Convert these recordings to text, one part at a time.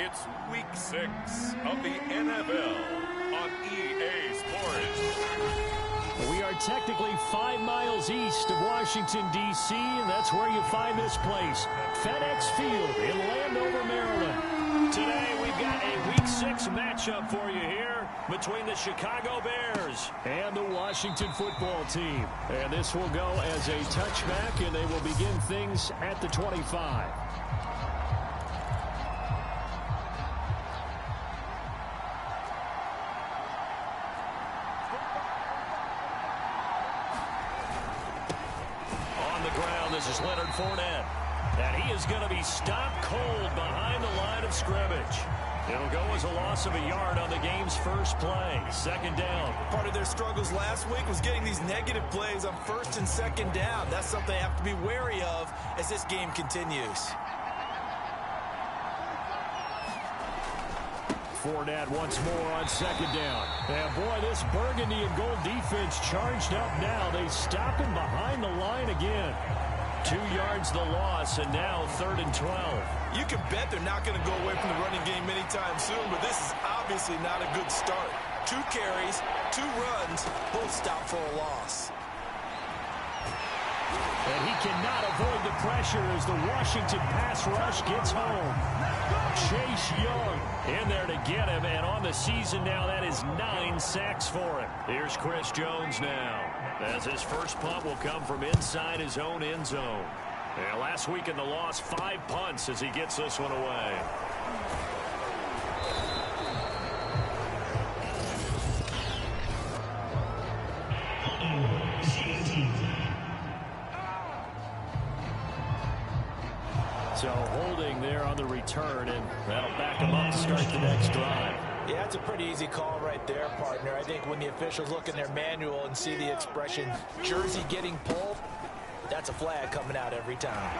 It's Week 6 of the NFL on EA Sports. We are technically 5 miles east of Washington, D.C., and that's where you find this place, FedEx Field in Landover, Maryland. Today, we've got a Week 6 matchup for you here between the Chicago Bears and the Washington football team. And this will go as a touchback, and they will begin things at the 25. This is Leonard Fournette, and he is going to be stopped cold behind the line of scrimmage. It'll go as a loss of a yard on the game's first play. Second down. Part of their struggles last week was getting these negative plays on first and second down. That's something they have to be wary of as this game continues. Fournette once more on second down. And boy, this burgundy and gold defense charged up now. They stop him behind the line again. 2 yards the loss, and now 3rd and 12. You can bet they're not going to go away from the running game anytime soon, but this is obviously not a good start. 2 carries, 2 runs, both stopped for a loss. And he cannot avoid the pressure as the Washington pass rush gets home. Chase Young in there to get him, and on the season now, that is 9 sacks for him. Here's Chris Jones now, as his first punt will come from inside his own end zone. And last week in the loss, 5 punts as he gets this one away. So holding there on the return, and that'll back him up to start the next drive. Yeah, it's a pretty easy call right there, partner. I think when the officials look in their manual and see the expression jersey getting pulled, that's a flag coming out every time.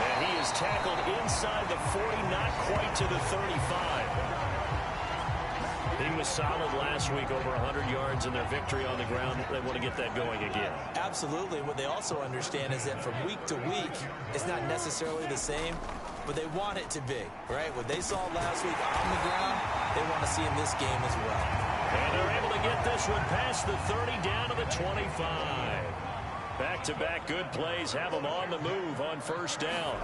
And he is tackled inside the 40, not quite to the 35. He was solid last week, over 100 yards in their victory on the ground. They want to get that going again. Absolutely. What they also understand is that from week to week, it's not necessarily the same, but they want it to be, right? What they saw last week on the ground, they want to see in this game as well. And they're able to get this one past the 30 down to the 25. Back-to-back good plays have them on the move on first down.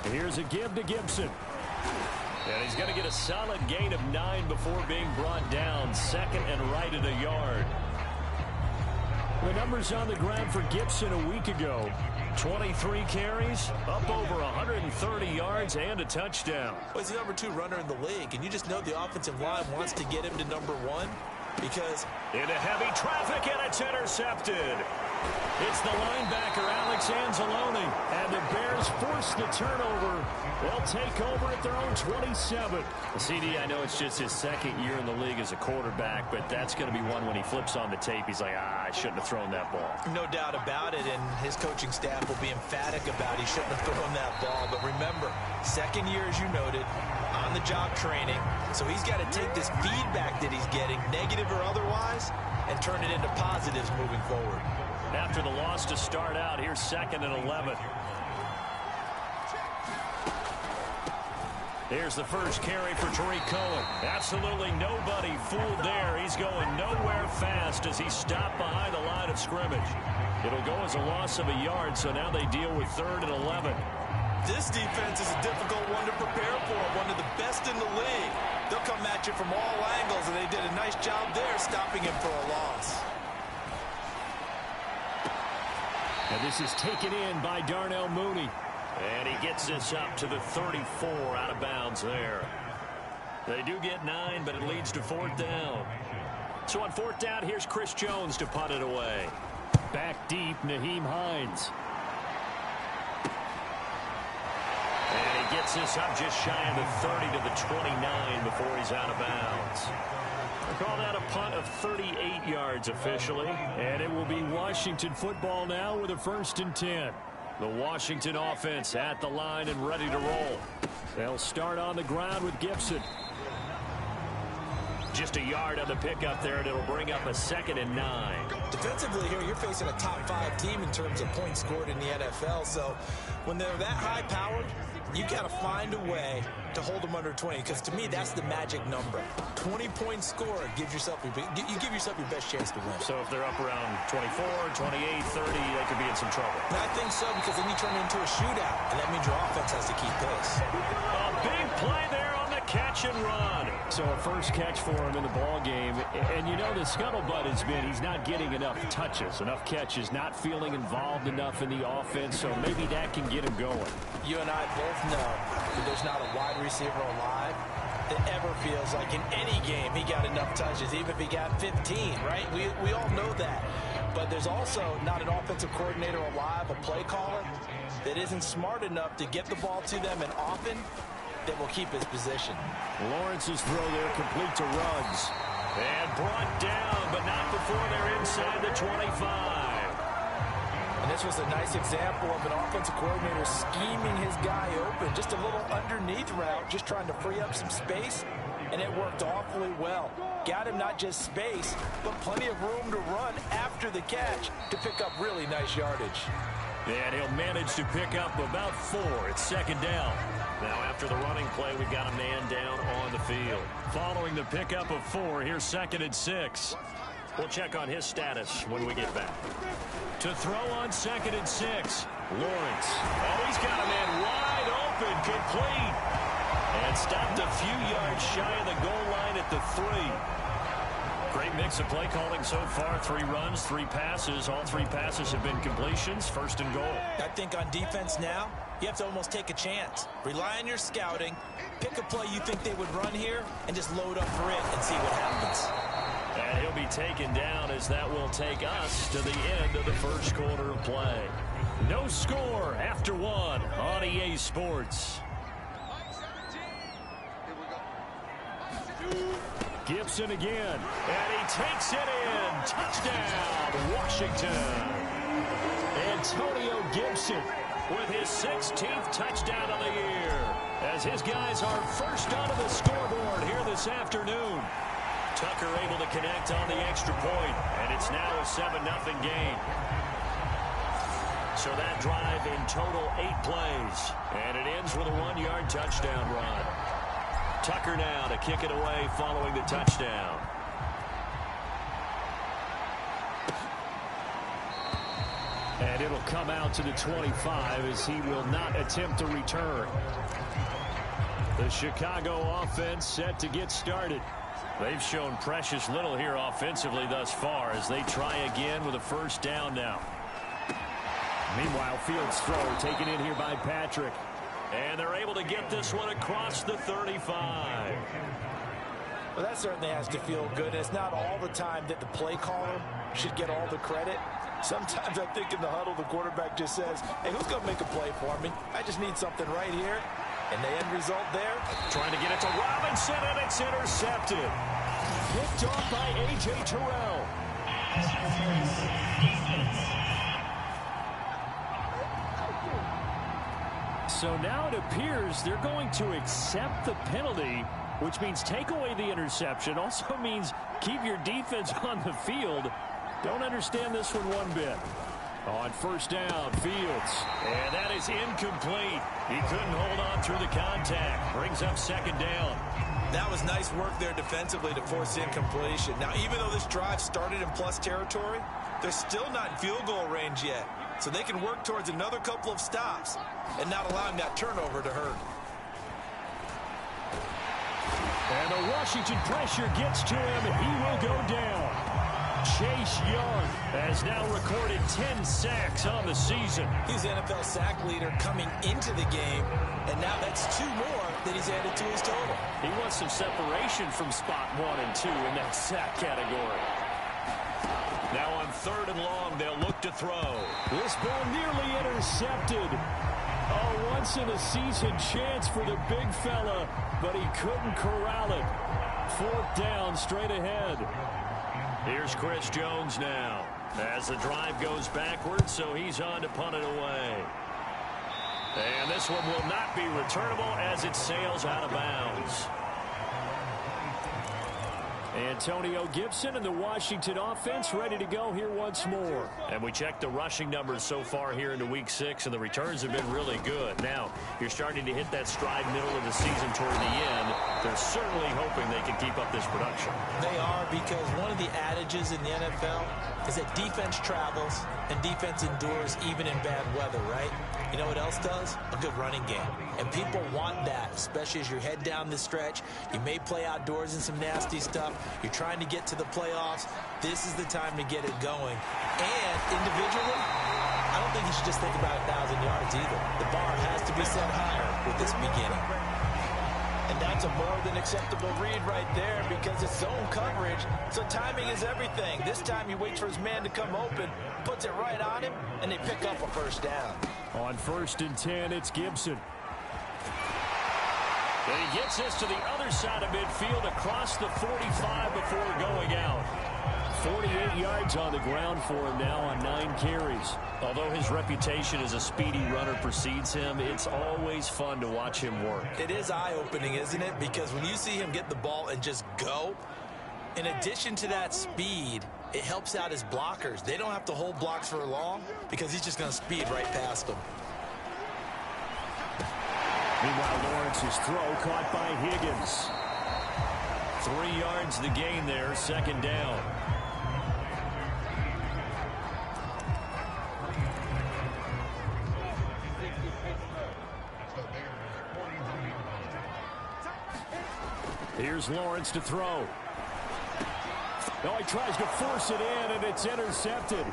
Here's a give to Gibson. And he's going to get a solid gain of 9 before being brought down. Second and right at a yard. The numbers on the ground for Gibson a week ago. 23 carries, up over 130 yards, and a touchdown. Well, he's the number 2 runner in the league, and you just know the offensive line wants to get him to number 1 because... Into heavy traffic, and it's intercepted. It's the linebacker, Alex Anzalone, and the Bears force the turnover. They'll take over at their own 27. CD, I know it's just his second year in the league as a quarterback, but that's going to be one when he flips on the tape. He's like, I shouldn't have thrown that ball. No doubt about it, and his coaching staff will be emphatic about he shouldn't have thrown that ball. But remember, second year, as you noted, on-the-job training. So he's got to take this feedback that he's getting, negative or otherwise, and turn it into positives moving forward. After the loss to start out, here's 2nd and 11. Here's the first carry for Tariq Cohen. Absolutely nobody fooled there. He's going nowhere fast as he's stopped behind the line of scrimmage. It'll go as a loss of a yard, so now they deal with 3rd and 11. This defense is a difficult one to prepare for, one of the best in the league. They'll come at you from all angles, and they did a nice job there stopping him for a loss. And this is taken in by Darnell Mooney. And he gets this up to the 34, out of bounds there. They do get 9, but it leads to 4th down. So on 4th down, here's Chris Jones to punt it away. Back deep, Nyheim Hines. And he gets this up just shy of the 30 to the 29 before he's out of bounds. They call that a punt of 38 yards officially. And it will be Washington football now with a 1st and 10. The Washington offense at the line and ready to roll. They'll start on the ground with Gibson. Just a yard on the pickup there, and it'll bring up a 2nd and 9. Defensively here, you're facing a top-5 team in terms of points scored in the NFL. So when they're that high-powered, you got to find a way to hold them under 20, because to me, that's the magic number. 20-point score gives yourself you give yourself your best chance to win. So if they're up around 24, 28, 30, they could be in some trouble. And I think so, because then you turn it into a shootout, and that means your offense has to keep pace. A big play there on the catch and run. So a first catch for him in the ball game. And you know the scuttlebutt has been he's not getting enough touches, enough catches, not feeling involved enough in the offense. So maybe that can get him going. You and I both know that there's not a wide receiver alive that ever feels like in any game he got enough touches, even if he got 15, right? We all know that. But there's also not an offensive coordinator alive, a play caller, that isn't smart enough to get the ball to them and often that will keep his position. Lawrence's throw there complete to Ruggs. And brought down, but not before they're inside the 25. And this was a nice example of an offensive coordinator scheming his guy open. Just a little underneath route, just trying to free up some space, and it worked awfully well. Got him not just space, but plenty of room to run after the catch to pick up really nice yardage. And he'll manage to pick up about 4. It's 2nd down. Now after the running play, we've got a man down on the field. Following the pickup of 4, here's 2nd and 6. We'll check on his status when we get back. To throw on 2nd and 6, Lawrence. Oh, he's got a man wide open, complete. And stopped a few yards shy of the goal line at the 3. Great mix of play calling so far. 3 runs, 3 passes. All 3 passes have been completions. 1st and goal. I think on defense now, you have to almost take a chance. Rely on your scouting. Pick a play you think they would run here and just load up for it and see what happens. And he'll be taken down as that will take us to the end of the first quarter of play. No score after 1 on EA Sports. Gibson again, and he takes it in. Touchdown, Washington. Antonio Gibson with his 16th touchdown of the year, as his guys are first onto the scoreboard here this afternoon. Tucker able to connect on the extra point, and it's now a 7-0 game. So that drive in total 8 plays, and it ends with a 1-yard touchdown run. Tucker now to kick it away following the touchdown. And it'll come out to the 25 as he will not attempt to return. The Chicago offense set to get started. They've shown precious little here offensively thus far as they try again with a 1st down now. Meanwhile, Fields' throw taken in here by Patrick. And they're able to get this one across the 35. Well, that certainly has to feel good. It's not all the time that the play caller should get all the credit. Sometimes I think in the huddle, the quarterback just says, hey, who's going to make a play for me? I just need something right here. And the end result there, trying to get it to Robinson, and it's intercepted. Picked off by A.J. Terrell. So now it appears they're going to accept the penalty, which means take away the interception. Also means keep your defense on the field. Don't understand this one bit. On 1st down, Fields. And that is incomplete. He couldn't hold on through the contact. Brings up 2nd down. That was nice work there defensively to force incompletion. Now, even though this drive started in plus territory, they're still not in field goal range yet. So they can work towards another couple of stops and not allowing that turnover to hurt. And the Washington pressure gets to him. He will go down. Chase Young has now recorded 10 sacks on the season. He's the NFL sack leader coming into the game, and now that's 2 more that he's added to his total. He wants some separation from spot 1 and 2 in that sack category. Now on 3rd and long, they'll look to throw. This ball nearly intercepted. A once-in-a-season chance for the big fella, but he couldn't corral it. 4th down, straight ahead. Here's Chris Jones now as the drive goes backwards, so he's on to punt it away. And this one will not be returnable as it sails out of bounds. Antonio Gibson and the Washington offense ready to go here once more. And we checked the rushing numbers so far here into Week 6, and the returns have been really good. Now, you're starting to hit that stride middle of the season toward the end. They're certainly hoping they can keep up this production. They are, because one of the adages in the NFL is that defense travels and defense endures even in bad weather, right? You know what else does? A good running game. And people want that, especially as you head down the stretch. You may play outdoors in some nasty stuff. You're trying to get to the playoffs. This is the time to get it going. And individually, I don't think you should just think about 1,000 yards either. The bar has to be set higher with this beginning. And that's a more than acceptable read right there because it's zone coverage, so timing is everything. This time he waits for his man to come open, puts it right on him, and they pick up a first down. On 1st and 10, it's Gibson. And he gets this to the other side of midfield across the 45 before going out. 48 yards on the ground for him now on 9 carries. Although his reputation as a speedy runner precedes him, it's always fun to watch him work. It is eye-opening, isn't it? Because when you see him get the ball and just go, in addition to that speed, it helps out his blockers. They don't have to hold blocks for long because he's just going to speed right past them. Meanwhile, Lawrence's throw caught by Higgins. 3 yards the gain there, 2nd down. Here's Lawrence to throw. Oh, he tries to force it in, and it's intercepted.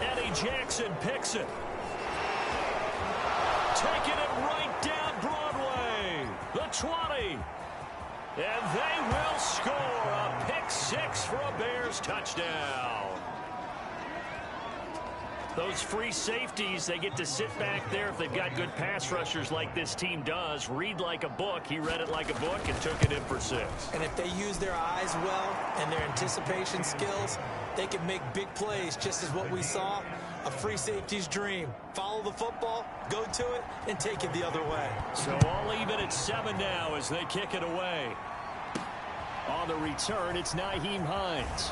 Eddie Jackson picks it. Taking it right down Broadway. The 20. And they will score a pick 6 for a Bears touchdown. Those free safeties, they get to sit back there if they've got good pass rushers like this team does. Read like a book. He read it like a book and took it in for 6. And if they use their eyes well and their anticipation skills, they can make big plays, just as what we saw. A free safety's dream. Follow the football, go to it, and take it the other way. So all even at 7 now as they kick it away. On the return, it's Nyheim Hines.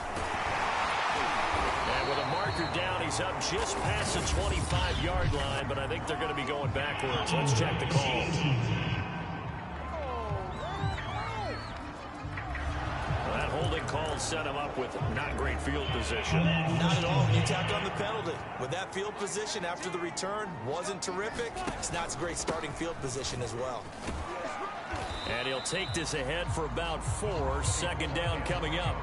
And with a marker down, he's up just past the 25-yard line, but I think they're going to be going backwards. Let's check the call. Well, that holding call set him up with not great field position. Not at all. You tack on the penalty. With that field position after the return wasn't terrific. It's not a great starting field position as well. And he'll take this ahead for about 4. 2nd down coming up.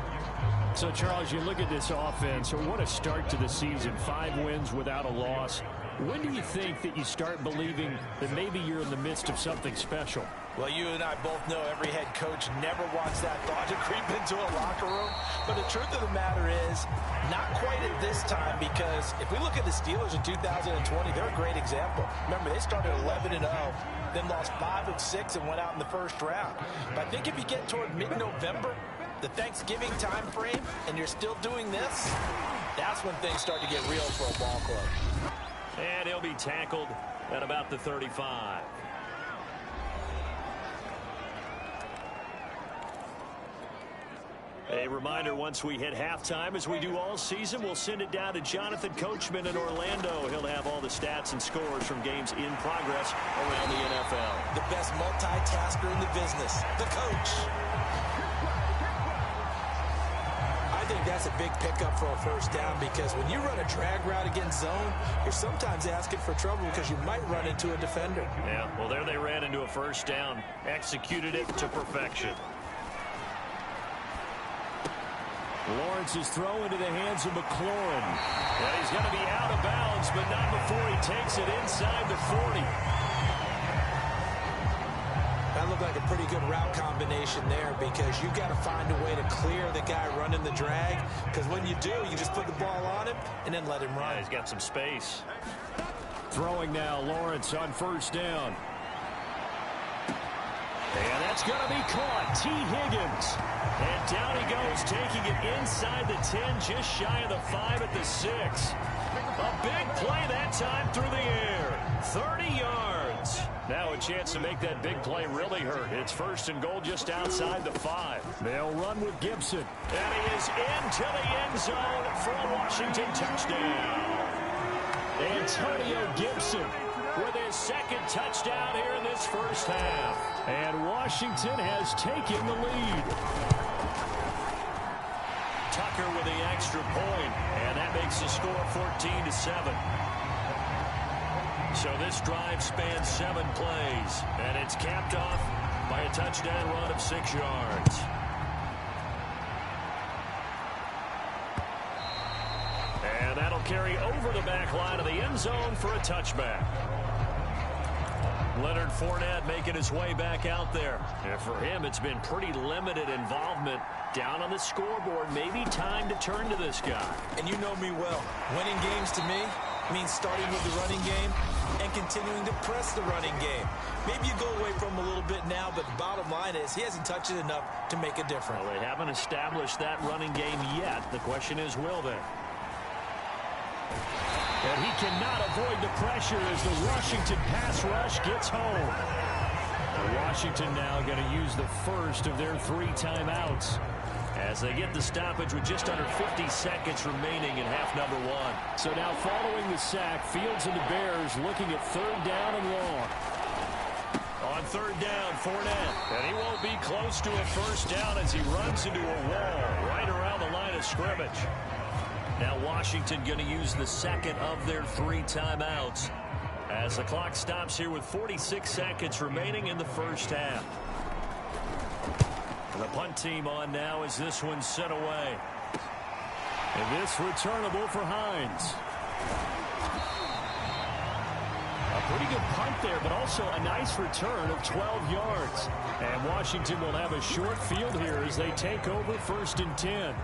So, Charles, you look at this offense, what a start to the season. 5 wins without a loss. When do you think that you start believing that maybe you're in the midst of something special? Well, you and I both know every head coach never wants that thought to creep into a locker room. But the truth of the matter is, not quite at this time, because if we look at the Steelers in 2020, they're a great example. Remember, they started 11-0, then lost 5 of 6 and went out in the first round. But I think if you get toward mid-November, the Thanksgiving time frame, and you're still doing this, that's when things start to get real for a ball club. And he'll be tackled at about the 35. A reminder, once we hit halftime, as we do all season, we'll send it down to Jonathan Coachman in Orlando. He'll have all the stats and scores from games in progress around the NFL. The best multitasker in the business, the coach. I think that's a big pickup for a first down, because when you run a drag route against zone, you're sometimes asking for trouble because you might run into a defender. Yeah, well, there they ran into a first down, executed it to perfection. Lawrence's throw into the hands of McLaurin. And he's going to be out of bounds, but not before he takes it inside the 40. That looked like a pretty good route combination there, because you've got to find a way to clear the guy running the drag, because when you do, you just put the ball on him and then let him run. Yeah, he's got some space. Throwing now, Lawrence on first down. And that's going to be caught. T. Higgins. And down he goes, taking it inside the 10, just shy of the 5 at the 6. A big play that time through the air. 30 yards. Now a chance to make that big play really hurt. It's 1st and goal just outside the 5. They'll run with Gibson. And he is into the end zone for a Washington touchdown. Antonio Gibson with his 2nd touchdown here in this first half. And Washington has taken the lead. Tucker with the extra point, and that makes the score 14-7. So this drive spans 7 plays, and it's capped off by a touchdown run of 6 yards. And that'll carry over the back line of the end zone for a touchback. Leonard Fournette making his way back out there. And for him, it's been pretty limited involvement down on the scoreboard. Maybe time to turn to this guy. And you know me well. Winning games to me means starting with the running game and continuing to press the running game. Maybe you go away from him a little bit now, but the bottom line is he hasn't touched it enough to make a difference. Well, they haven't established that running game yet. The question is, will they? And he cannot avoid the pressure as the Washington pass rush gets home. Washington now going to use the first of their 3 timeouts as they get the stoppage with just under 50 seconds remaining in half number 1. So now following the sack, Fields and the Bears looking at 3rd down and long. On 3rd down, Fournette. And he won't be close to a first down as he runs into a wall right around the line of scrimmage. Now Washington going to use the 2nd of their 3 timeouts as the clock stops here with 46 seconds remaining in the first half. The punt team on now as this one's sent away. And this returnable for Hines. A pretty good punt there, but also a nice return of 12 yards. And Washington will have a short field here as they take over 1st and 10.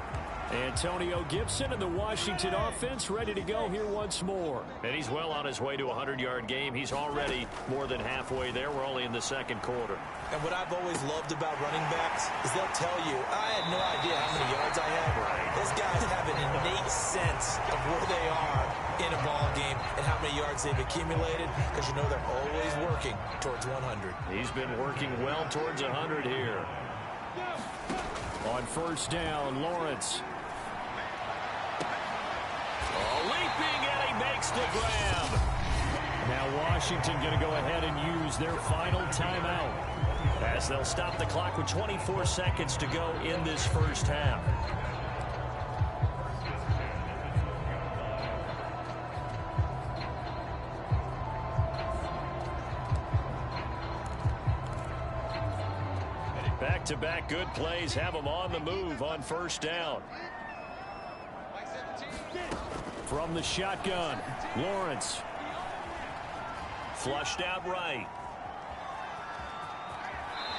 Antonio Gibson and the Washington offense ready to go here once more. And he's well on his way to a 100-yard game. He's already more than halfway there. We're only in the 2nd quarter. And what I've always loved about running backs is they'll tell you, I had no idea how many yards I had. Those guys have an innate sense of where they are in a ball game and how many yards they've accumulated, because you know they're always working towards 100. He's been working well towards 100 here. On 1st down, Lawrence. Leaping, and he makes the grab. Now Washington going to go ahead and use their final timeout as they'll stop the clock with 24 seconds to go in this first half. Back-to-back good plays have them on the move on 1st down. From the shotgun, Lawrence. Flushed out right.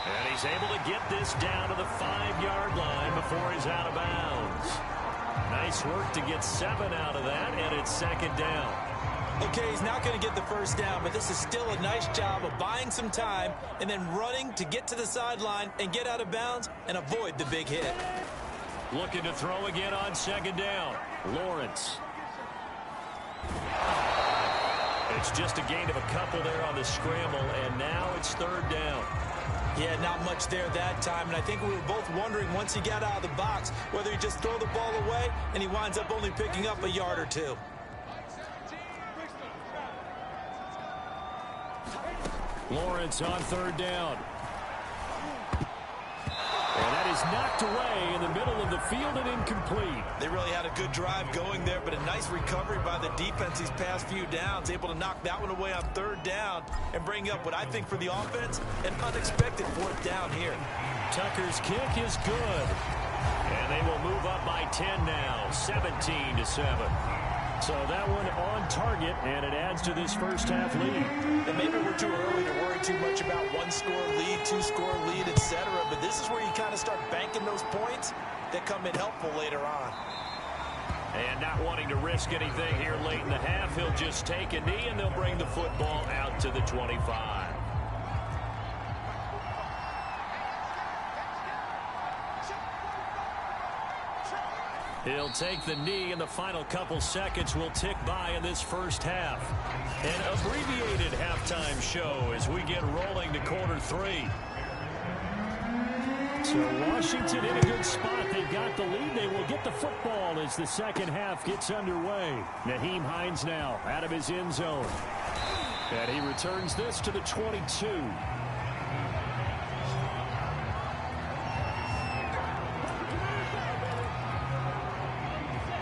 And he's able to get this down to the 5-yard line before he's out of bounds. Nice work to get 7 out of that, and it's 2nd down. Okay, he's not going to get the first down, but this is still a nice job of buying some time and then running to get to the sideline and get out of bounds and avoid the big hit. Looking to throw again on 2nd down. Lawrence. It's just a gain of a couple there on the scramble, and now it's 3rd down. Yeah, not much there that time, and I think we were both wondering once he got out of the box whether he just throw the ball away and he winds up only picking up a yard or 2. Lawrence on 3rd down. And that is knocked away in the middle of the field and incomplete. They really had a good drive going there, but a nice recovery by the defense these past few downs, able to knock that one away on 3rd down and bring up what I think for the offense, an unexpected 4th down here. Tucker's kick is good. And they will move up by 10 now, 17-7. So that one on target, and it adds to this first half lead. And maybe we're too early to worry too much about 1-score lead, 2-score lead, etc. But this is where you kind of start banking those points that come in helpful later on. And not wanting to risk anything here late in the half, he'll just take a knee, and they'll bring the football out to the 25. He'll take the knee, and the final couple seconds will tick by in this first half. An abbreviated halftime show as we get rolling to quarter 3. So Washington in a good spot. They've got the lead. They will get the football as the second half gets underway. Nyheim Hines now out of his end zone. And he returns this to the 22.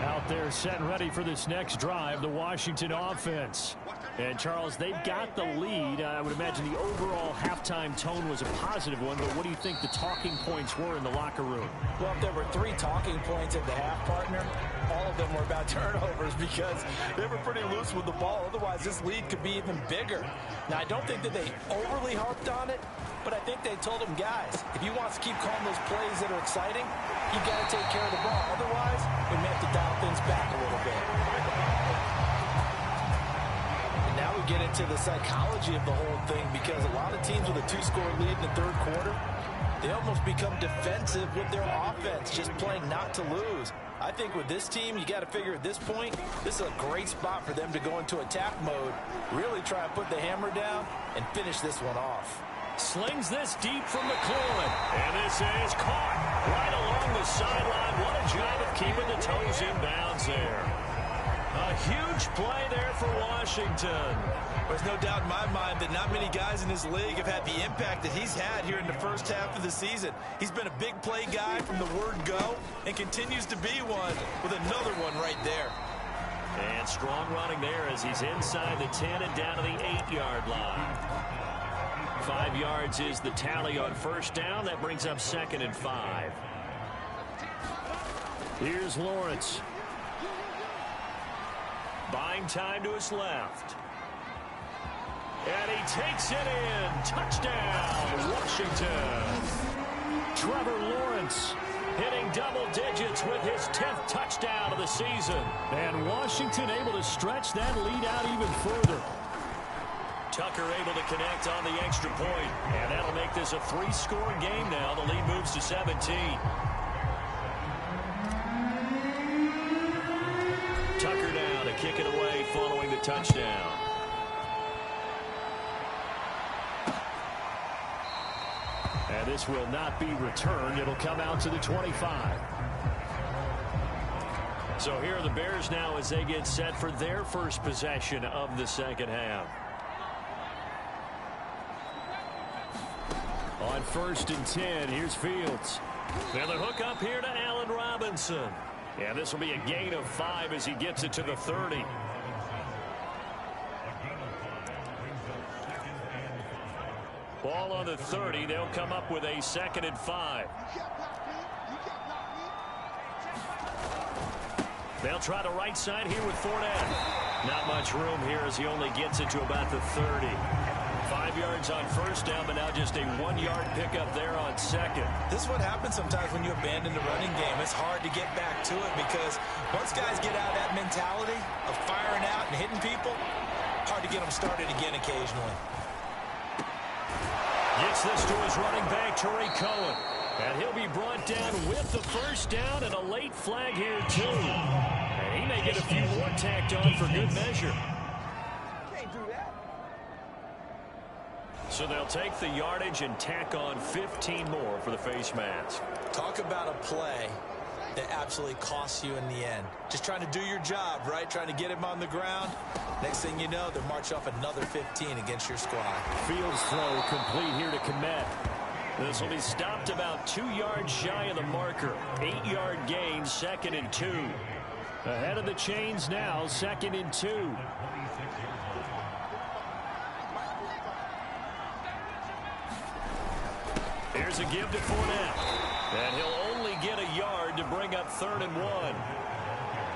Out there set and ready for this next drive, the Washington offense. And, Charles, they've got the lead. I would imagine the overall halftime tone was a positive one, but what do you think the talking points were in the locker room? Well, if there were 3 talking points at the half, partner, all of them were about turnovers because they were pretty loose with the ball. Otherwise, this lead could be even bigger. Now, I don't think that they overly harped on it, but I think they told them, guys, if you want to keep calling those plays that are exciting, you got to take care of the ball. Otherwise, we may have to dial things back a little bit. Now we get into the psychology of the whole thing because a lot of teams with a 2-score lead in the third quarter, they almost become defensive with their offense, just playing not to lose. I think with this team, you got to figure at this point, this is a great spot for them to go into attack mode, really try and put the hammer down and finish this one off. Slings this deep from McLaurin, and this is caught right along the sideline. What a job of keeping the toes in bounds there. A huge play there for Washington. There's no doubt in my mind that not many guys in this league have had the impact that he's had here in the first half of the season. He's been a big play guy from the word go and continues to be one with another one right there. And strong running there as he's inside the 10 and down to the 8-yard line. 5 yards is the tally on first down. That brings up 2nd and 5. Here's Lawrence. Buying time to his left. And he takes it in. Touchdown, Washington. Trevor Lawrence hitting double digits with his 10th touchdown of the season. And Washington able to stretch that lead out even further. Tucker able to connect on the extra point. And that'll make this a 3-score game now. The lead moves to 17. Tucker down to kick it away following the touchdown. And this will not be returned. It'll come out to the 25. So here are the Bears now as they get set for their first possession of the second half. On 1st and 10, here's Fields. And the hook up here to Allen Robinson. And this will be a gain of 5 as he gets it to the 30. Ball on the 30. They'll come up with a 2nd and 5. They'll try the right side here with Fournette. Not much room here as he only gets it to about the 30. 5 yards on first down, but now just a 1-yard pickup there on 2nd. This is what happens sometimes when you abandon the running game. It's hard to get back to it because once guys get out of that mentality of firing out and hitting people, hard to get them started again occasionally. Gets this to his running back, Tariq Cohen. And he'll be brought down with the first down and a late flag here, too. And he may get a few more tacked on for good measure. So they'll take the yardage and tack on 15 more for the face mask. Talk about a play that absolutely costs you in the end. Just trying to do your job, right? Trying to get him on the ground. Next thing you know, they'll march off another 15 against your squad. Fields throw complete here to Kmet. This will be stopped about 2 yards shy of the marker. 8-yard gain, 2nd and 2. Ahead of the chains now, 2nd and 2. Here's a give to Fournette. And he'll only get a yard to bring up 3rd and 1.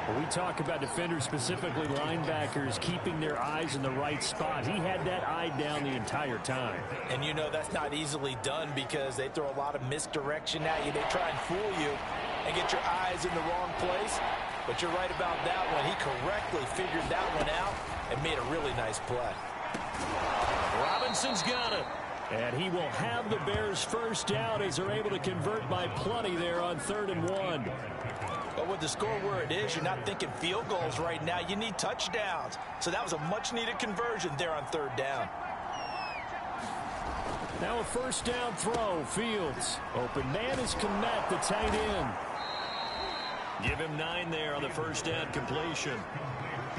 When we talk about defenders, specifically linebackers, keeping their eyes in the right spot. He had that eye down the entire time. And you know that's not easily done because they throw a lot of misdirection at you. They try and fool you and get your eyes in the wrong place. But you're right about that one. He correctly figured that one out and made a really nice play. Robinson's got it. And he will have the Bears first down as they're able to convert by plenty there on 3rd and 1. But with the score where it is, you're not thinking field goals right now. You need touchdowns. So that was a much-needed conversion there on third down. Now a first down throw. Fields. Open man is Kmet, the tight end. Give him 9 there on the first down completion.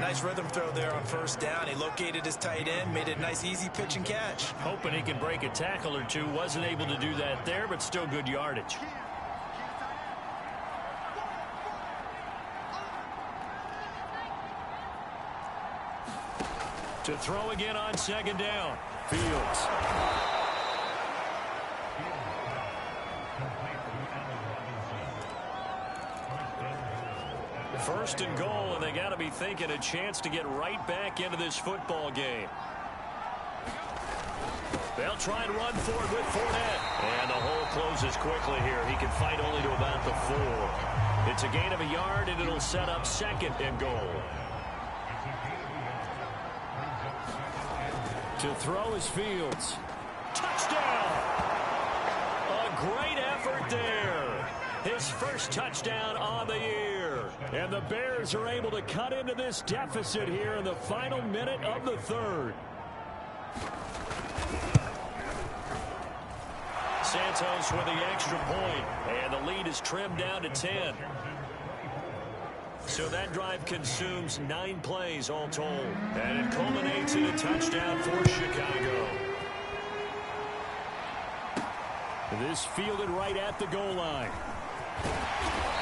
Nice rhythm throw there on first down. He located his tight end, made it a nice, easy pitch and catch. Hoping he can break a tackle or two. Wasn't able to do that there, but still good yardage. To throw again on second down. Fields. First and goal, and they got to be thinking a chance to get right back into this football game. They'll try and run for it with Fournette. And the hole closes quickly here. He can fight only to about the 4. It's a gain of a yard, and it'll set up second and goal. To throw is Fields. Touchdown! A great effort there. His first touchdown on the year. And the Bears are able to cut into this deficit here in the final minute of the third. Santos with the extra point, and the lead is trimmed down to 10. So that drive consumes 9 plays all told, and it culminates in a touchdown for Chicago. This fielded right at the goal line.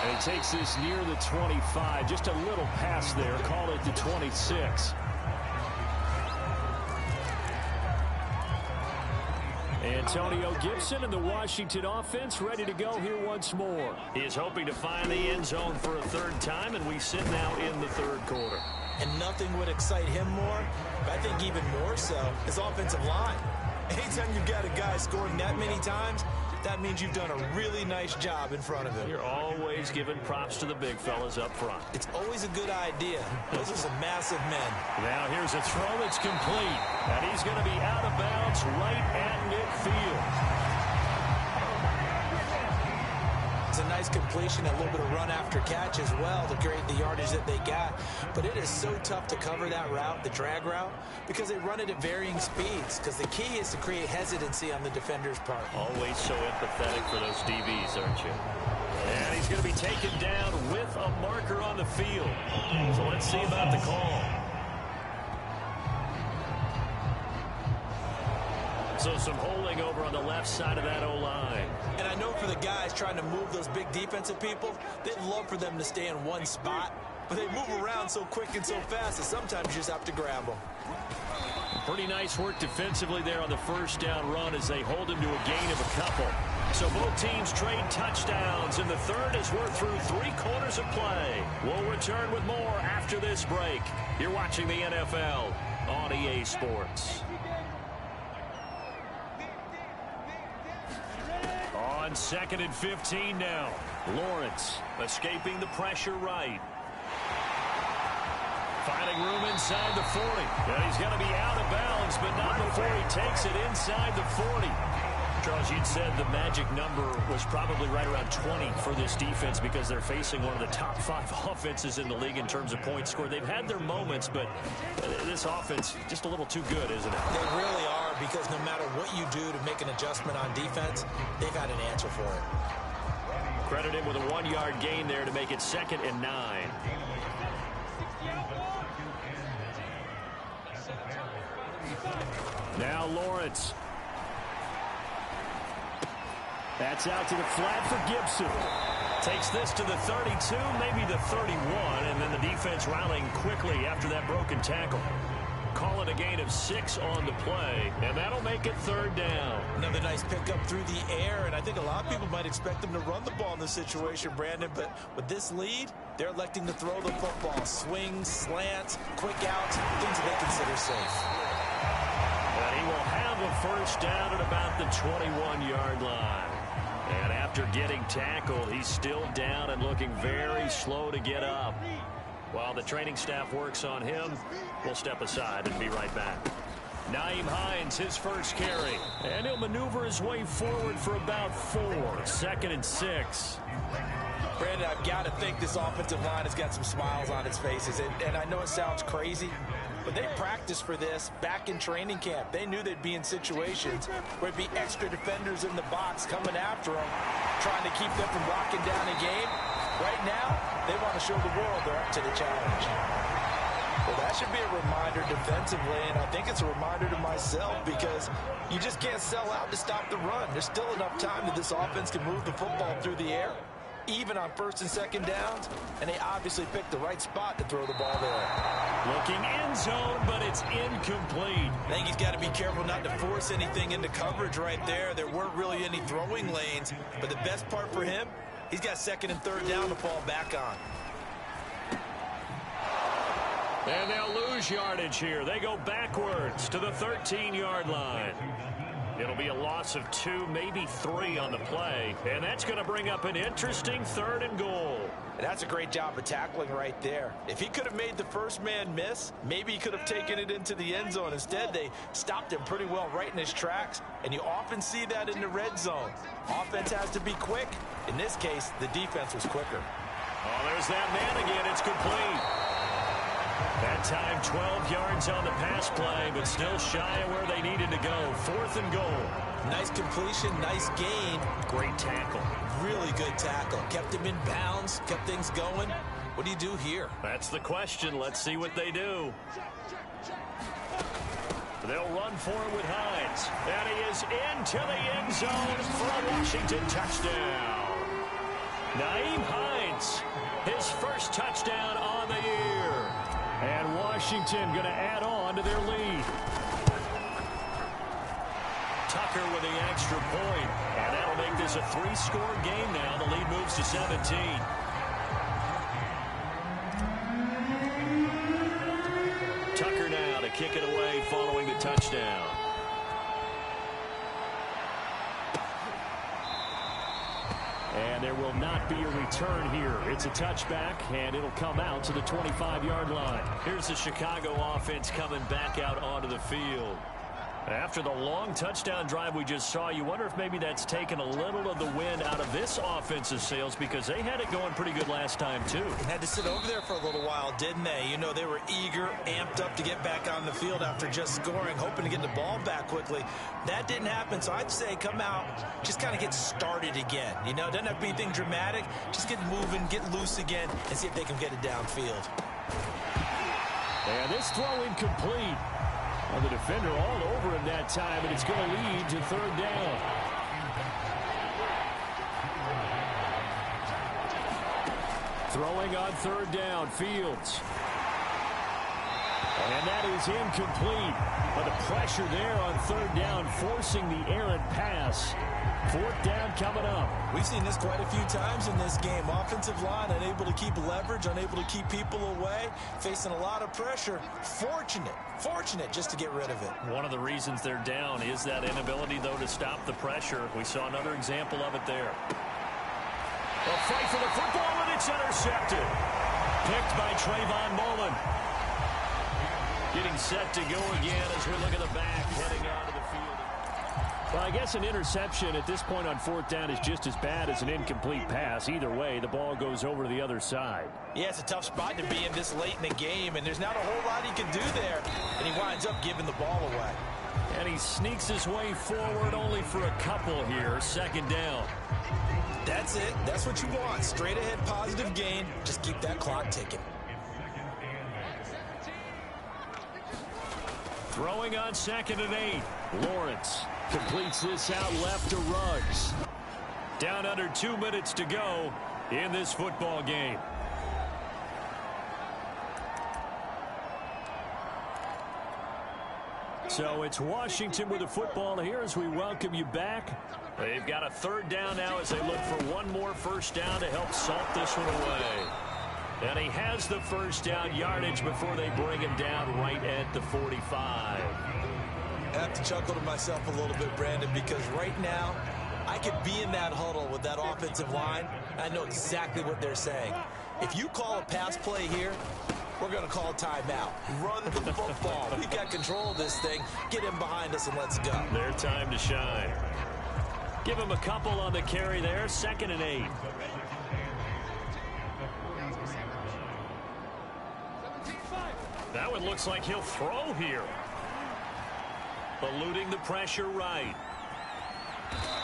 And he takes this near the 25. Just a little pass there. Call it the 26. Antonio Gibson and the Washington offense ready to go here once more. He is hoping to find the end zone for a third time, and we sit now in the third quarter. And nothing would excite him more, but I think even more so, his offensive line. Anytime you've got a guy scoring that many times, that means you've done a really nice job in front of him. You're always giving props to the big fellas up front. It's always a good idea. Those are some massive men. Now here's a throw that's complete. And he's going to be out of bounds right at midfield. It's a nice completion, a little bit of run after catch as well to create the yardage that they got. But it is so tough to cover that route, the drag route, because they run it at varying speeds. Because the key is to create hesitancy on the defender's part. Always so empathetic for those DBs, aren't you? And he's going to be taken down with a marker on the field. So let's see about the call. So some holding over on the left side of that O-line. And I know for the guys trying to move those big defensive people, they'd love for them to stay in one spot. But they move around so quick and so fast that sometimes you just have to grab them. Pretty nice work defensively there on the first down run as they hold him to a gain of a couple. So both teams trade touchdowns, and the third as we're through 3 quarters of play. We'll return with more after this break. You're watching the NFL on EA Sports. On 2nd and 15 now. Lawrence escaping the pressure right. Finding room inside the 40. And he's going to be out of bounds, but not before he takes it inside the 40. Charles, you'd said the magic number was probably right around 20 for this defense because they're facing one of the top 5 offenses in the league in terms of points scored. They've had their moments, but this offense just a little too good, isn't it? They really are, because no matter what you do to make an adjustment on defense, they've got an answer for it. Credit him with a 1-yard gain there to make it 2nd and 9. Now Lawrence. That's out to the flat for Gibson. Takes this to the 32, maybe the 31, and then the defense rallying quickly after that broken tackle. Call it a gain of 6 on the play, and that'll make it 3rd down. Another nice pickup through the air, and I think a lot of people might expect them to run the ball in this situation, Brandon, but with this lead, they're electing to throw the football. Swings, slants, quick outs, things that they consider safe. And he will have a first down at about the 21-yard line. And after getting tackled, he's still down and looking very slow to get up. While the training staff works on him, we'll step aside and be right back. Naeem Hines, his first carry. And he'll maneuver his way forward for about 4. 2nd and 6. Brandon, I've got to think this offensive line has got some smiles on its faces. And I know it sounds crazy, but they practiced for this back in training camp. They knew they'd be in situations where it'd be extra defenders in the box coming after them, trying to keep them from locking down a game. Right now, they want to show the world they're up to the challenge. Well, that should be a reminder defensively, and I think it's a reminder to myself because you just can't sell out to stop the run. There's still enough time that this offense can move the football through the air, even on 1st and 2nd downs, and they obviously picked the right spot to throw the ball there. Looking end zone, but it's incomplete. I think he's got to be careful not to force anything into coverage right there. There weren't really any throwing lanes, but the best part for him, he's got 2nd and 3rd down to fall back on. And they'll lose yardage here. They go backwards to the 13-yard line. It'll be a loss of 2, maybe 3 on the play. And that's going to bring up an interesting 3rd and goal. And that's a great job of tackling right there. If he could have made the first man miss, maybe he could have taken it into the end zone. Instead, they stopped him pretty well right in his tracks. And you often see that in the red zone. Offense has to be quick. In this case, the defense was quicker. Oh, there's that man again. It's complete. That time 12 yards on the pass play, but still shy of where they needed to go. 4th and goal. Nice completion, nice gain. Great tackle. Really good tackle. Kept him in bounds, kept things going. What do you do here? That's the question. Let's see what they do. They'll run for it with Hines. And he is into the end zone for a Washington touchdown. Naeem Hines, his first touchdown on the year. And Washington going to add on to their lead. Tucker with the extra point. And that'll make this a 3-score game now. The lead moves to 17. Tucker now to kick it away following the touchdown. And there will not be a return here. It's a touchback, and it'll come out to the 25-yard line. Here's the Chicago offense coming back out onto the field. After the long touchdown drive we just saw, you wonder if maybe that's taken a little of the wind out of this offensive sails because they had it going pretty good last time, too. They had to sit over there for a little while, didn't they? You know, they were eager, amped up to get back on the field after just scoring, hoping to get the ball back quickly. That didn't happen, so I'd say come out, just kind of get started again. You know, it doesn't have to be anything dramatic. Just get moving, get loose again, and see if they can get it downfield. And this throw incomplete. Well, the defender all over him that time, and it's going to lead to 3rd down. Throwing on 3rd down, Fields. And that is incomplete. But the pressure there on 3rd down, forcing the errant pass. 4th down coming up. We've seen this quite a few times in this game. Offensive line unable to keep leverage, unable to keep people away, facing a lot of pressure. Fortunate just to get rid of it. One of the reasons they're down is that inability, though, to stop the pressure. We saw another example of it there. A fight for the football, and it's intercepted. Picked by Trayvon Mullen. Getting set to go again as we look at the back, heading onto the field. Well, I guess an interception at this point on 4th down is just as bad as an incomplete pass. Either way, the ball goes over to the other side. Yeah, it's a tough spot to be in this late in the game, and there's not a whole lot he can do there. And he winds up giving the ball away. And he sneaks his way forward only for a couple here. 2nd down. That's it. That's what you want. Straight ahead positive gain. Just keep that clock ticking. Throwing on 2nd and 8. Lawrence completes this out left to Ruggs. Down under 2 minutes to go in this football game. So it's Washington with the football here as we welcome you back. They've got a 3rd down now as they look for one more 1st down to help salt this one away. And he has the 1st down yardage before they bring him down right at the 45. I have to chuckle to myself a little bit, Brandon, because right now I could be in that huddle with that offensive line. I know exactly what they're saying. If you call a pass play here, we're going to call timeout. Run the football. We've got control of this thing. Get him behind us and let's go. Their time to shine. Give him a couple on the carry there. 2nd and 8. That one looks like he'll throw here. Eluding the pressure right.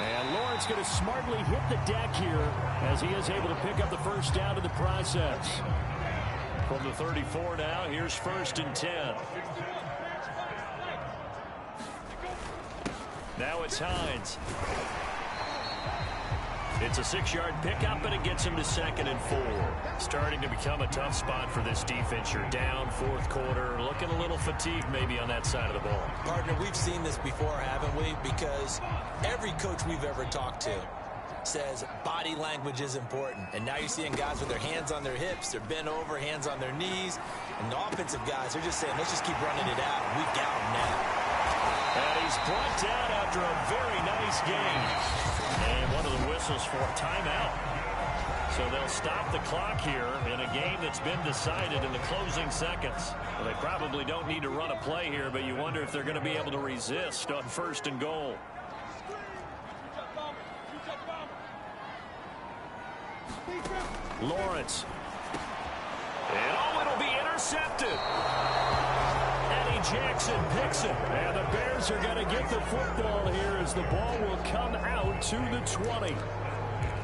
And Lawrence going to smartly hit the deck here as he is able to pick up the first down in the process. From the 34 now, here's 1st and 10. Now it's Hines. It's a 6-yard pickup, and it gets him to 2nd and 4. Starting to become a tough spot for this defense. You're down 4th quarter, looking a little fatigued maybe on that side of the ball. Partner, we've seen this before, haven't we? Because every coach we've ever talked to says body language is important. And now you're seeing guys with their hands on their hips, they're bent over, hands on their knees. And the offensive guys are just saying, let's just keep running it out. We've got them now. And he's brought down after a very nice game. And one of the whistles for a timeout. So they'll stop the clock here in a game that's been decided in the closing seconds. Well, they probably don't need to run a play here, but you wonder if they're going to be able to resist on 1st and goal. Lawrence. And oh, it'll be intercepted. Jackson picks it, and the Bears are going to get the football here as the ball will come out to the 20.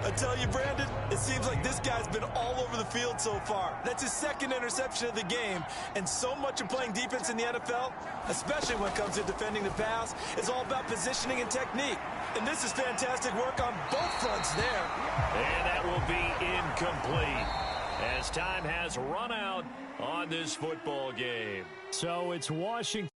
I tell you, Brandon, it seems like this guy's been all over the field so far. That's his 2nd interception of the game, and so much of playing defense in the NFL, especially when it comes to defending the pass, is all about positioning and technique. And this is fantastic work on both fronts there. And that will be incomplete as time has run out on this football game. So it's Washington.